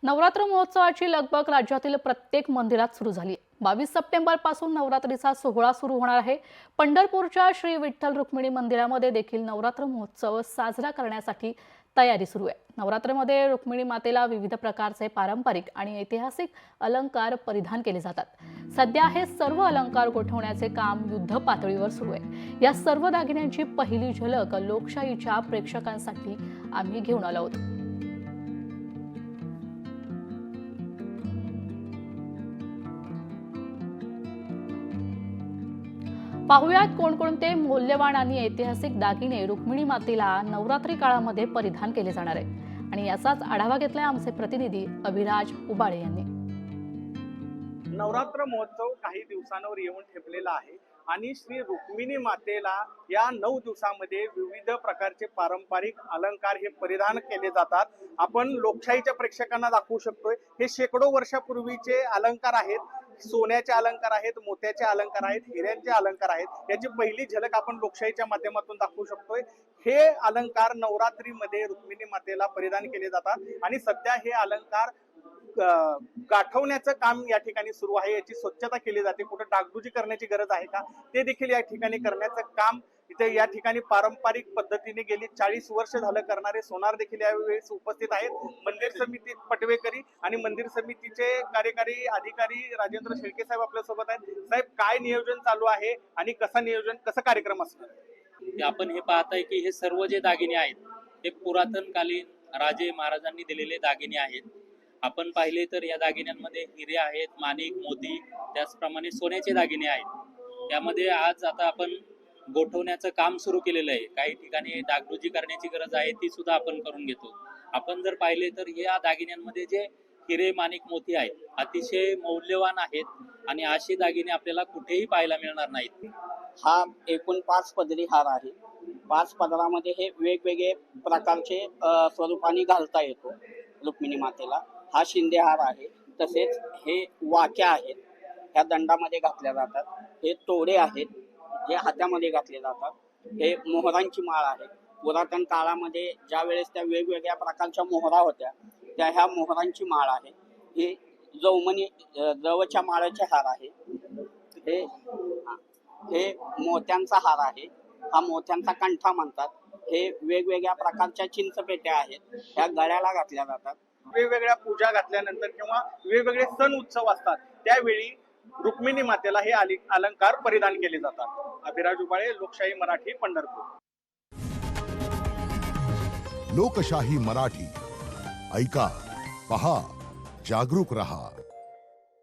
नवरात्र महोत्सवाची लगबग राज्यातील प्रत्येक मंदिरात सुरू झाली आहे। 22 सप्टेंबर पासून नवरात्रीचा सोहळा सुरू होणार आहे। पंढरपूरच्या श्री विठ्ठल रुक्मिणी मंदिरामध्ये देखील नवरात्र महोत्सव साजरा करण्यासाठी तयारी सुरू आहे। नवरात्रमध्ये रुक्मिणी मातेला विविध प्रकारचे पारंपरिक आणि ऐतिहासिक अलंकार परिधान केले जातात। सध्या हे सर्व अलंकार गोठवण्याचे काम युद्ध पातळीवर सुरू आहे। या सर्व दागिन्यांची पहिली झलक लोकशाहीच्या प्रेक्षकांसाठी आम्ही घेऊन आलो आहोत। पाहुयात कोणकोणते मौल्यवान आणि ऐतिहासिक दागिने रुक्मिणी मातेला नवरात्री काळामध्ये परिधान केले जाणार आहे आणि याचाच आढावा घेतलाय आमचे प्रतिनिधी अभिराज उबाळे यांनी। नवरात्र महोत्सव काही दिवसांवर येऊन ठेपलेला आहे आणि श्री रुक्मिणी मातेला या 9 दिवसांमध्ये विविध प्रकारचे पारंपरिक अलंकार हे परिधान केले जातात। आपण लोकशाहीच्या प्रेक्षकांना दाखवू शकतोय हे शेकडो वर्षापूर्वीचे अलंकार आहेत। सोन्याचे अलंकार आहेत, मोत्याचे अलंकार आहेत, हिऱ्यांचे अलंकार आहेत। याची पहिली झलक आपण लोकशाहीच्या माध्यमातून दाखवू शकतोय। हे अलंकार नवरात्रीमध्ये रुक्मिणी मातेला परिधान केले जातात आणि सध्या हे अलंकार गाठवण्याचं काम या ठिकाणी सुरू आहे। याची स्वच्छता केली जाते। कुठे डागडुजी करण्याची गरज आहे का ते देखील या ठिकाणी करण्याचं काम इथे या ठिकाणी पारंपरिक पद्धतीने गेली 40 वर्ष झालं करणारे सोनार देखील यावेळेस उपस्थित आहेत। मंदिर समिती पटवेकरी आणि मंदिर समितीचे कार्यकारी अधिकारी राजेंद्र शेळके साहेब आपल्या सोबत आहेत। साहेब, काय नियोजन चालू आहे आणि कसं कार्यक्रम असणार? आपण हे पाहताय की हे सर्व जे दागिने आहेत ते पुरातन कालीन राजे महाराजांनी दिलेले दागिने आहेत। आपण पाहिले तर या दागिन्यांमध्ये हिरे आहेत, माणिक, मोती, त्याचप्रमाणे सोन्याचे दागिने आहेत। त्यामध्ये आज आता आपण गोठवण्याचं काम सुरू केलेलं आहे। काही ठिकाणी डागडुजी करण्याची गरज आहे ती सुद्धा आपण करून घेतो। आपण जर पाहिले तर या दागिन्यांमध्ये जे हिरे, माणिक, मोती आहेत अतिशय मौल्यवान आहेत आणि असे दागिने आपल्याला कुठेही पाहायला मिळणार नाहीत। हा एकूण 5 पदरी हार आहे। 5 पदरामध्ये हे वेगवेगळे प्रकारचे स्वरूपाने घालता येतो रुक्मिणी मातेला। हा शिंदे हार आहे, तसेच हे वाक्या आहेत, ह्या दंडामध्ये घातल्या जातात। हे तोडे आहेत जे हातामध्ये घातले जातात। हे मोहरांची माळ आहे। पुरातन काळामध्ये ज्या वेळेस त्या वेगवेगळ्या प्रकारच्या मोहरा होत्या त्या ह्या मोहरांची माळ आहे। ही जवच्या माळाचे हार आहे। हे मोत्यांचा हार आहे। हा मोत्यांचा कंठा म्हणतात। हे वेगवेगळ्या प्रकारच्या चिंचपेट्या आहेत, ह्या गळ्याला घातल्या जातात। वेगवेगळ्या पूजा घातल्यानंतर किंवा वेगवेगळे सण उत्सव असतात त्यावेळी रुक्मिणी मातेला हे अलंकार परिधान केले जातात। अभिराज उबाळे, लोकशाही मराठी, पंढरपूर। लोकशाही मराठी ऐका, पहा, जागरूक रहा।